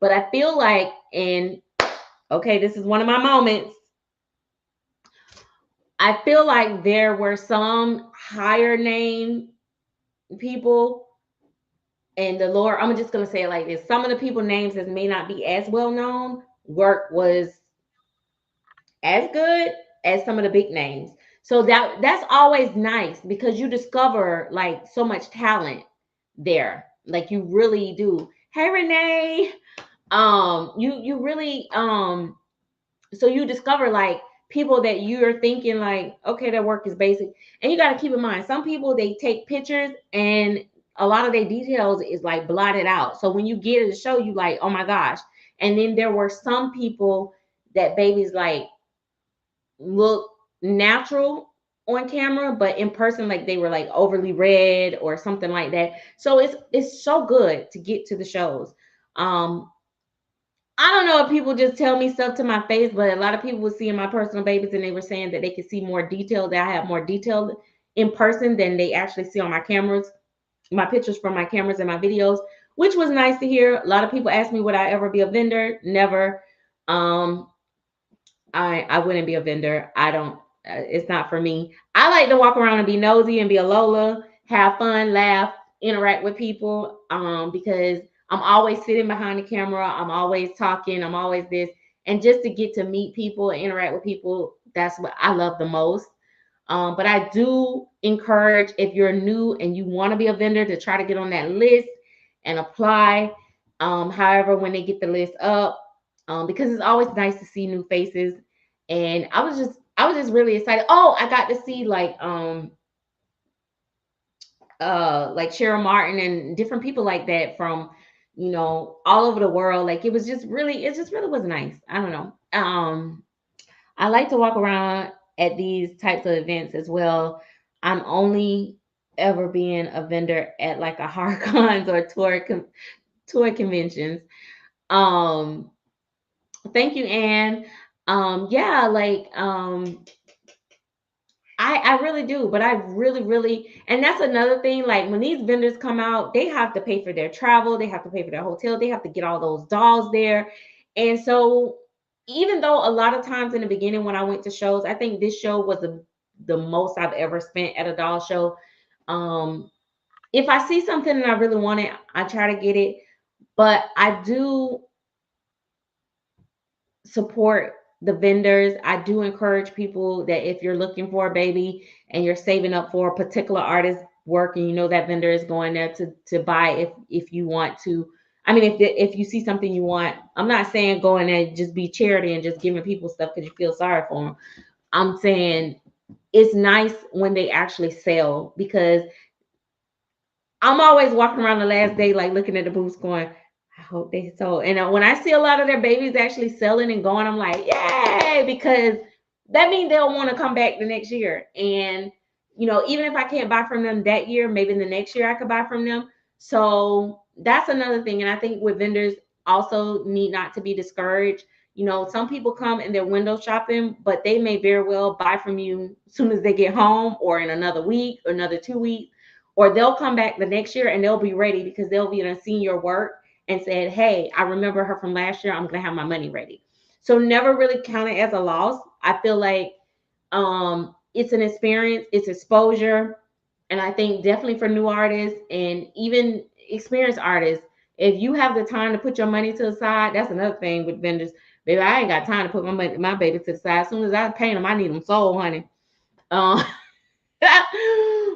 But I feel like, and okay, this is one of my moments. I feel like there were some higher name people and the Lord, I'm just gonna say it like this. Some of the people names that may not be as well known, work was as good as some of the big names. So that's always nice because you discover like so much talent there. Like you really do. Hey Renee. You really so you discover like people that you're thinking like, okay, their work is basic. And you got to keep in mind, some people they take pictures and a lot of their details is like blotted out. So when you get to the show, you like, oh my gosh. And then there were some people that babies like look natural on camera, but in person, like they were like overly red or something like that. So it's so good to get to the shows. Um, I don't know if people just tell me stuff to my face, but a lot of people were seeing my personal babies and they were saying that they could see more detail, that I have more detail in person than they actually see on my cameras, my pictures from my cameras and my videos, which was nice to hear. A lot of people ask me, would I ever be a vendor? Never. Um, I wouldn't be a vendor. I don't, it's not for me. I like to walk around and be nosy and be a Lola, have fun, laugh, interact with people, because I'm always sitting behind the camera. I'm always talking. I'm always this. And just to get to meet people and interact with people, that's what I love the most. But I do encourage if you're new and you want to be a vendor to try to get on that list and apply. However, when they get the list up, because it's always nice to see new faces. And I was just really excited. Oh, I got to see like Cheryl Martin and different people like that from all over the world. Like it just really was nice. I don't know. I like to walk around at these types of events as well. I'm only ever being a vendor at like a hard cons or tour conventions. Um, thank you, Anne. Yeah, like I really do, but I really, and that's another thing. Like when these vendors come out, they have to pay for their travel, they have to pay for their hotel, they have to get all those dolls there. And so, even though a lot of times in the beginning when I went to shows, I think this show was the most I've ever spent at a doll show. Um, if I see something and I really want it, I try to get it. But I do support the vendors. I do encourage people that if you're looking for a baby and you're saving up for a particular artist, work and you know that vendor is going there to buy if you want to. I mean, if you see something you want, I'm not saying go in there just be charity and just giving people stuff because you feel sorry for them. I'm saying it's nice when they actually sell, because I'm always walking around the last day, like looking at the booths going, I hope they sold. And when I see a lot of their babies actually selling and going, I'm like, yay, because that means they'll want to come back the next year. And, you know, even if I can't buy from them that year, maybe the next year I could buy from them. So that's another thing. And I think with vendors also need not to be discouraged. You know, some people come and they're window shopping, but they may very well buy from you as soon as they get home or in another week or another 2 weeks, or they'll come back the next year and they'll be ready because they'll be seeing your work and said, hey, I remember her from last year. I'm going to have my money ready. So never really count it as a loss. I feel like it's an experience, it's exposure. And I think definitely for new artists and even experienced artists, if you have the time to put your money to the side, that's another thing with vendors. Baby, I ain't got time to put my baby to the side. As soon as I pay them, I need them sold, honey. Um,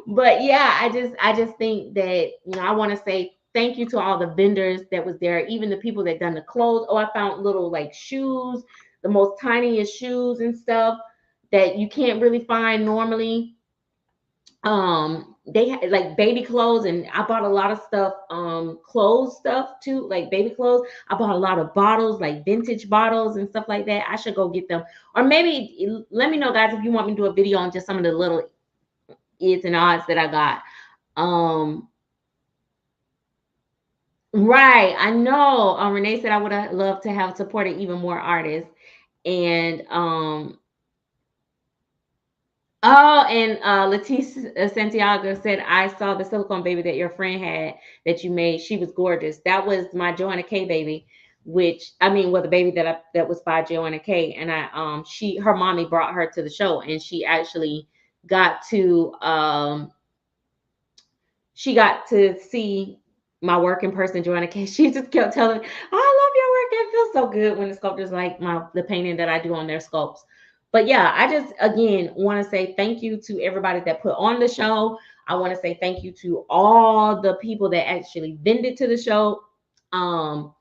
but yeah, I just think that, you know, I want to say thank you to all the vendors that was there, even the people that done the clothes. Oh, I found little like shoes, the most tiniest shoes and stuff that you can't really find normally. They had like baby clothes, and I bought a lot of stuff, clothes stuff too, like baby clothes. I bought a lot of bottles, like vintage bottles and stuff like that. I should go get them, or maybe let me know, guys, if you want me to do a video on just some of the little is and odds that I got. Um, right. I know. Renee said I would have loved to have supported even more artists. And oh, and Leticia Santiago said, I saw the silicone baby that your friend had that you made. She was gorgeous. That was my Joanna K baby, which I mean, well, the baby that was by Joanna K. And her mommy brought her to the show, and got to um she got to see my work in person, Joanna K. She just kept telling me, I love your work. It feels so good when the sculptors like the painting that I do on their sculpts. But yeah, I just again want to say thank you to everybody that put on the show. I want to say thank you to all the people that actually vended to the show. And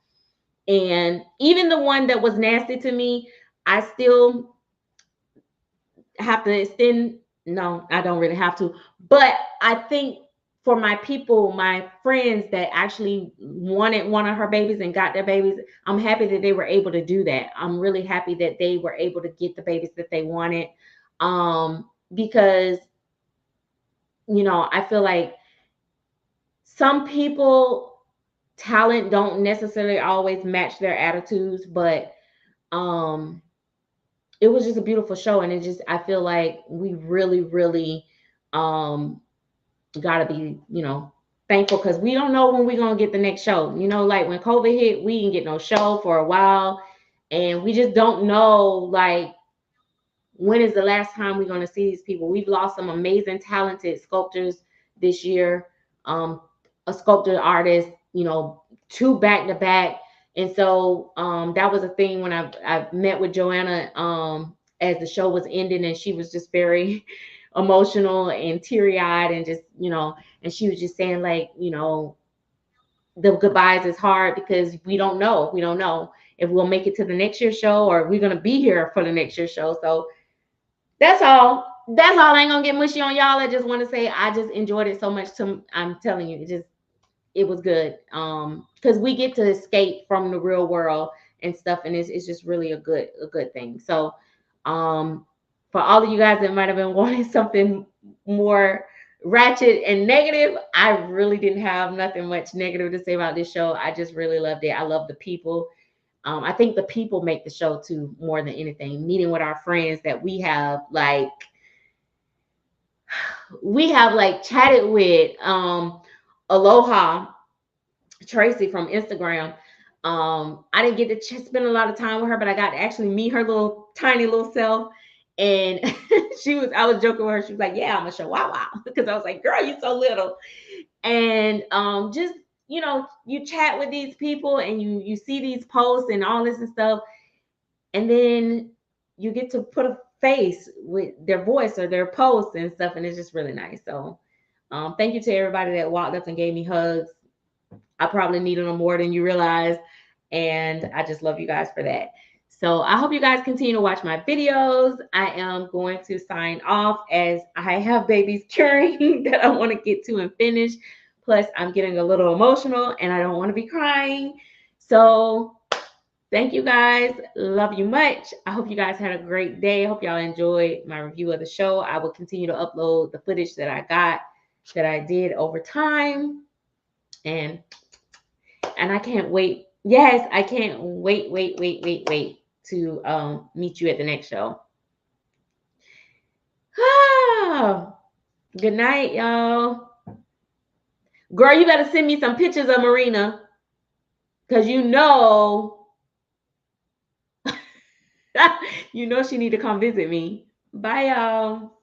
even the one that was nasty to me, I still have to extend. No, I don't really have to. But I think for my people, my friends that actually wanted one of her babies and got their babies, I'm happy that they were able to do that. I'm really happy that they were able to get the babies that they wanted. Because, you know, I feel like some people talent don't necessarily always match their attitudes, but it was just a beautiful show. And I feel like we really, really gotta be, you know, thankful, because we don't know when we're gonna get the next show. You know, like when COVID hit, we didn't get no show for a while, and we just don't know like when is the last time we're gonna see these people. We've lost some amazing, talented sculptors this year. A sculptor artist, you know, two back to back. And so that was a thing when I met with Joanna as the show was ending, and she was just very emotional and teary-eyed, and just, you know, and she was just saying like, you know, the goodbyes is hard because we don't know if we'll make it to the next year's show, or we're going to be here for the next year's show. So that's all. I ain't gonna get mushy on y'all. I just want to say I just enjoyed it so much. I'm telling you, it was good. Because we get to escape from the real world and stuff, and it's just really a good thing. So for all of you guys that might have been wanting something more ratchet and negative, I really didn't have nothing much negative to say about this show. I just really loved it. I love the people. I think the people make the show too, more than anything. Meeting with our friends that we have chatted with. Aloha Tracy from Instagram. I didn't get to spend a lot of time with her, but I got to actually meet her little tiny little self. And I was joking with her. She was like, yeah, I'm a chihuahua. Because I was like, girl, you're so little. And just, you know, you chat with these people and you see these posts and all this and stuff. And then you get to put a face with their voice or their posts and stuff. And it's just really nice. So Thank you to everybody that walked up and gave me hugs. I probably needed them more than you realize. And I just love you guys for that. So I hope you guys continue to watch my videos. I am going to sign off as I have babies curing that I want to get to and finish. Plus, I'm getting a little emotional and I don't want to be crying. So thank you guys. Love you much. I hope you guys had a great day. I hope y'all enjoyed my review of the show. I will continue to upload the footage that I did over time. And I can't wait. Yes, I can't wait to meet you at the next show. Good night, y'all. Girl, you better send me some pictures of Marina, because you know she need to come visit me. Bye, y'all.